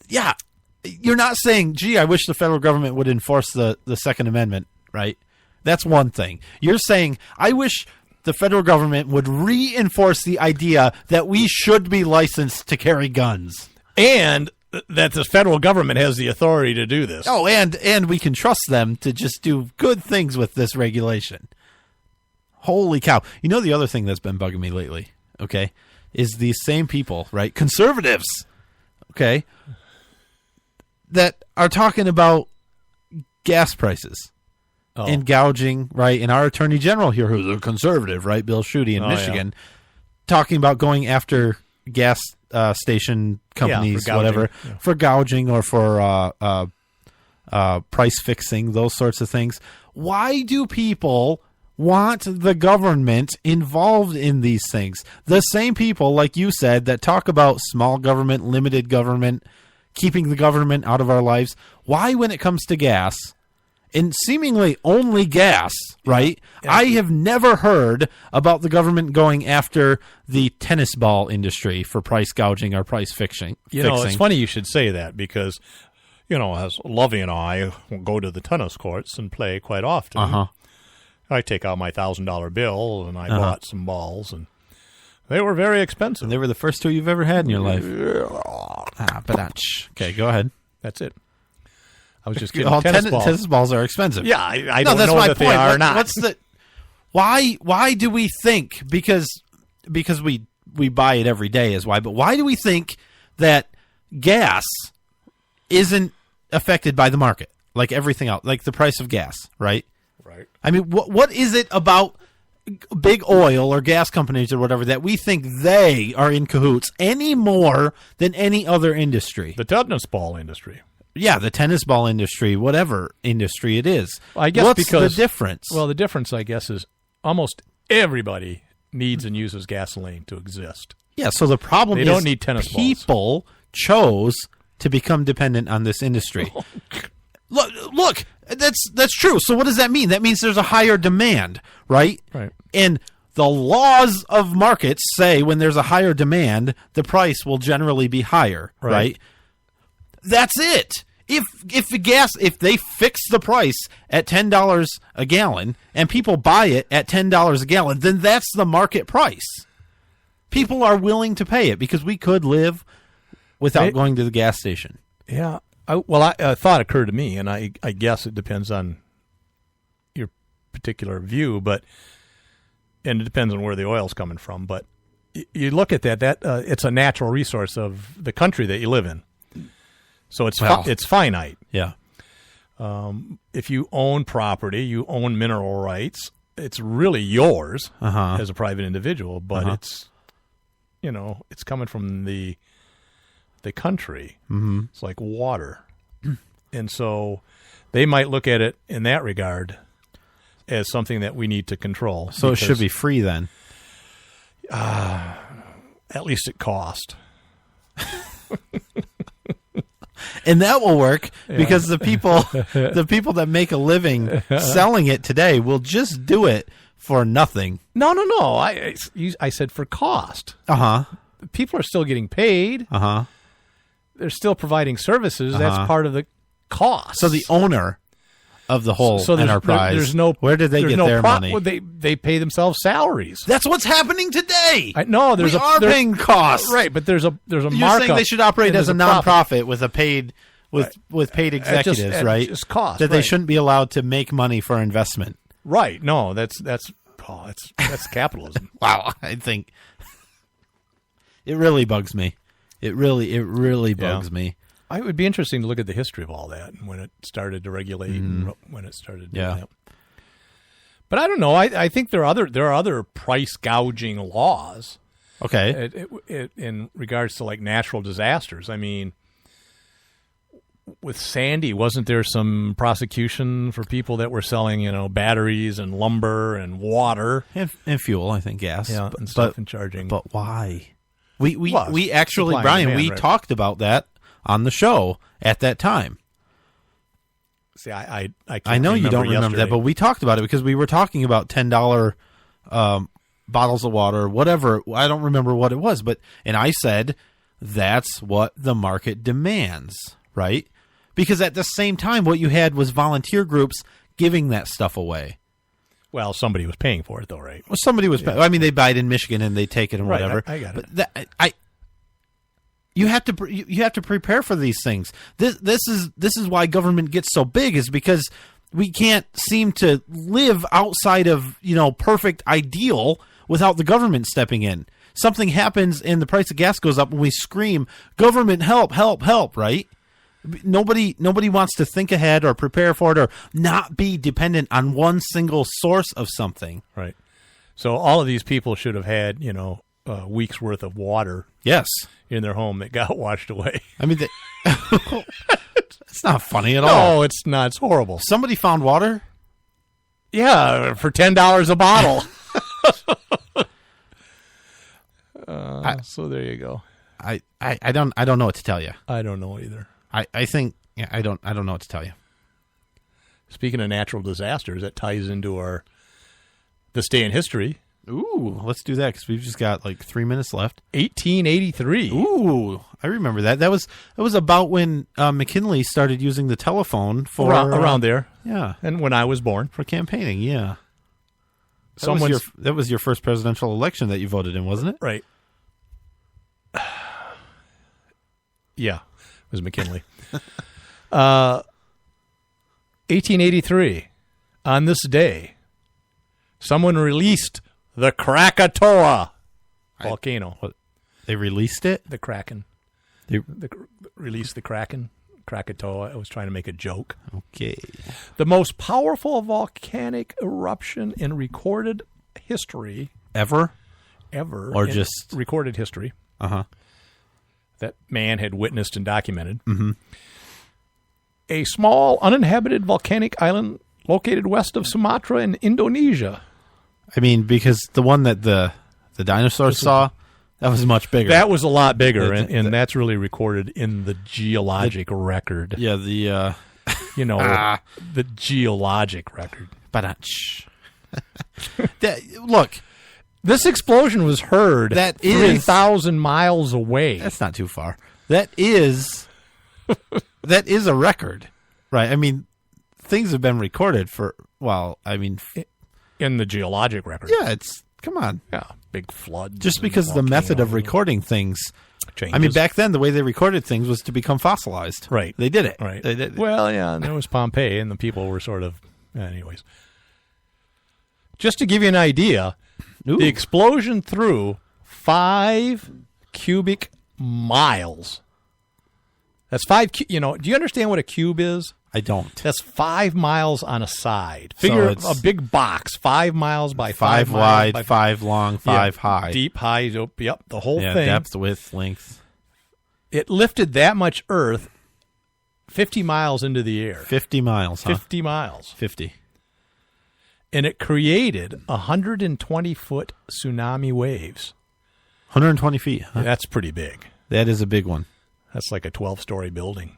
Yeah. You're not saying, gee, I wish the federal government would enforce the Second Amendment, right? That's one thing. You're saying, I wish the federal government would reinforce the idea that we should be licensed to carry guns. And that the federal government has the authority to do this. Oh, and we can trust them to just do good things with this regulation. Holy cow. You know the other thing that's been bugging me lately, okay, is these same people, right, conservatives, okay, that are talking about gas prices and gouging, right, and our Attorney General here, who's a conservative, right, Bill Schuette in Michigan, talking about going after gas station companies, whatever, for gouging or for price fixing, those sorts of things. Why do people want the government involved in these things? The same people, like you said, that talk about small government, limited government, keeping the government out of our lives. Why, when it comes to gas, and seemingly only gas, right? Yeah. I have never heard about the government going after the tennis ball industry for price gouging or price fixing. You know, it's funny you should say that because, you know, as Lovey and I go to the tennis courts and play quite often. Uh-huh. I take out my $1,000 bill and I bought some balls, and they were very expensive. And they were the first two you've ever had in your life. Okay, go ahead. That's it. I was just kidding. Tennis balls are expensive. Yeah, I don't know that they are or not. What's the? Why do we think? Because we buy it every day is why. But why do we think that gas isn't affected by the market like everything else, like the price of gas, right? Right. I mean, what is it about big oil or gas companies or whatever that we think they are in cahoots any more than any other industry? The tennis ball industry. Yeah, the tennis ball industry, whatever industry it is. Well, I guess what's because the difference? Well, the difference, I guess, is almost everybody needs and uses gasoline to exist. Yeah, so the problem is they don't need tennis balls. People chose to become dependent on this industry. Look, that's true. So what does that mean? That means there's a higher demand, right? Right. And the laws of markets say when there's a higher demand, the price will generally be higher, right? That's it. If they fix the price at $10 a gallon and people buy it at $10 a gallon, then that's the market price. People are willing to pay it because we could live without going to the gas station. Yeah. A thought occurred to me, and I guess it depends on your particular view, and it depends on where the oil's coming from. But you look at that it's a natural resource of the country that you live in. So it's finite. Yeah. If you own property, you own mineral rights. It's really yours as a private individual, but it's coming from the country. Mm-hmm. It's like water, and so they might look at it in that regard as something that we need to control. So it should be free then. At least at cost. And that will work because the people that make a living selling it today will just do it for nothing. No. I said for cost. People are still getting paid. They're still providing services. That's part of the cost. So the owner of the whole enterprise, where did they get their money? Well, they pay themselves salaries. That's what's happening today. We are paying costs, right? But there's a You're markup. Saying they should operate as a nonprofit with a paid with paid executives, right? Just cost that they shouldn't be allowed to make money for investment. Right? No, that's capitalism. Wow, I think it really bugs me. It really bugs me. It would be interesting to look at the history of all that and when it started to regulate and when it started doing that. But I don't know. I think there are other price gouging laws. Okay. In regards to like natural disasters. I mean, with Sandy, wasn't there some prosecution for people that were selling, batteries and lumber and water and fuel? I think gas, and stuff and charging. But why? We actually, Brian, we talked about that on the show at that time. See, I know you don't remember that, but we talked about it because we were talking about $10 bottles of water, whatever. I don't remember what it was, and I said That's what the market demands, right? Because at the same time, what you had was volunteer groups giving that stuff away. Well, somebody was paying for it, though, right? Well, somebody was. I mean, they buy it in Michigan and they take it and Right, whatever. I got it. But you have to prepare for these things. This is why government gets so big, is because we can't seem to live outside of perfect ideal without the government stepping in. Something happens and the price of gas goes up and we scream, "Government, help, help, help!" Right? Nobody wants to think ahead or prepare for it or not be dependent on one single source of something. Right. So all of these people should have had, a week's worth of water. Yes. In their home that got washed away. I mean, it's not funny at all. No, it's not. It's horrible. Somebody found water? Yeah, for $10 a bottle. So there you go. I don't know what to tell you. I don't know either. I think I don't know what to tell you. Speaking of natural disasters, that ties into this day in history. Ooh, let's do that because we've just got like 3 minutes left. 1883. Ooh, I remember that. That was about when McKinley started using the telephone for around there. Yeah, and when I was born for campaigning. Yeah, that was your first presidential election that you voted in, wasn't it? Right. Yeah, it was McKinley. 1883. On this day, someone released the Krakatoa volcano. What? They released it? The Kraken. Released the Kraken. Krakatoa. I was trying to make a joke. Okay. The most powerful volcanic eruption in recorded history. Ever? Or in just recorded history. Uh-huh. That man had witnessed and documented. Mm-hmm. A small uninhabited volcanic island located west of Sumatra in Indonesia. I mean, because the one that the dinosaurs saw, that was much bigger. That was a lot bigger, and that's really recorded in the geologic record. Yeah, the the geologic record. Look, this explosion was heard 3,000 miles away. That's not too far. That is a record, right? I mean, things have been recorded for, in the geologic record. Yeah, come on. Yeah, big floods. Just because the method of recording things changes. I mean, back then, the way they recorded things was to become fossilized. Right. They did it. Right. They did. Well, yeah, and there was Pompeii, and the people were sort of... Anyways. Just to give you an idea, the explosion threw 5 cubic miles. That's 5... do you understand what a cube is? I don't. That's 5 miles on a side. Figure a big box, 5 miles by 5 wide, miles 5 long, 5 high. Deep, high, yep, the whole thing. Depth, width, length. It lifted that much earth 50 miles into the air. 50 miles, 50 miles. 50. And it created 120-foot tsunami waves. 120 feet, huh? That's pretty big. That is a big one. That's like a 12-story building.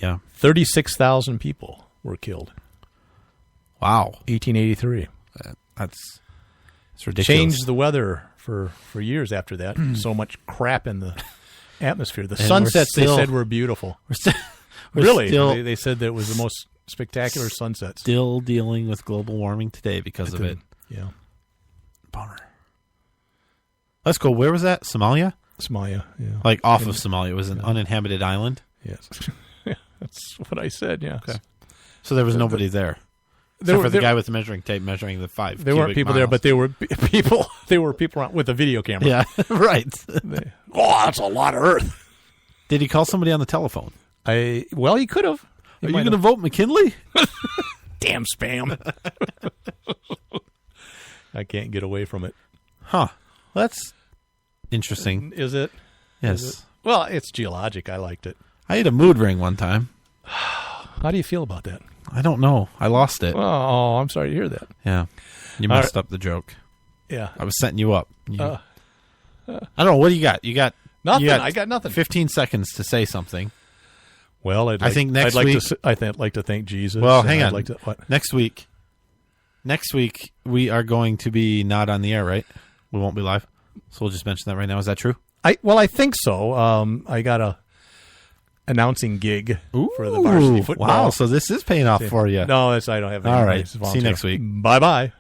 Yeah. 36,000 people were killed. Wow. 1883. That's ridiculous. Changed the weather for years after that. So much crap in the atmosphere. The sunsets, they said, were beautiful. They said that it was the most spectacular sunsets. Still dealing with global warming today because of it. Yeah. Bummer. Let's go. Where was that? Somalia? Somalia, yeah. Like off of Somalia. It was an uninhabited island? Yes. That's what I said, yeah. Okay. So there was nobody there. Except for the guy with the measuring tape measuring the 5 There weren't people there, but there were people. There were people with a video camera. Yeah, right. That's a lot of earth. Did he call somebody on the telephone? He could have. Are you going to vote McKinley? Damn spam. I can't get away from it. Huh. Well, that's interesting. Is it? Yes. Is it? Well, it's geologic. I liked it. I ate a mood ring one time. How do you feel about that? I don't know. I lost it. Oh, I'm sorry to hear that. Yeah. You messed up the joke. Yeah. I was setting you up. I don't know. What do you got? You got nothing. I got nothing. 15 seconds to say something. Well, I'd like to thank Jesus. Well, hang on. What? Next week we are going to be not on the air, right? We won't be live. So we'll just mention that right now. Is that true? I think so. I got a announcing gig for the varsity football. Wow, so this is paying off for you. No, I don't have any. All right. See you next week. Bye-bye.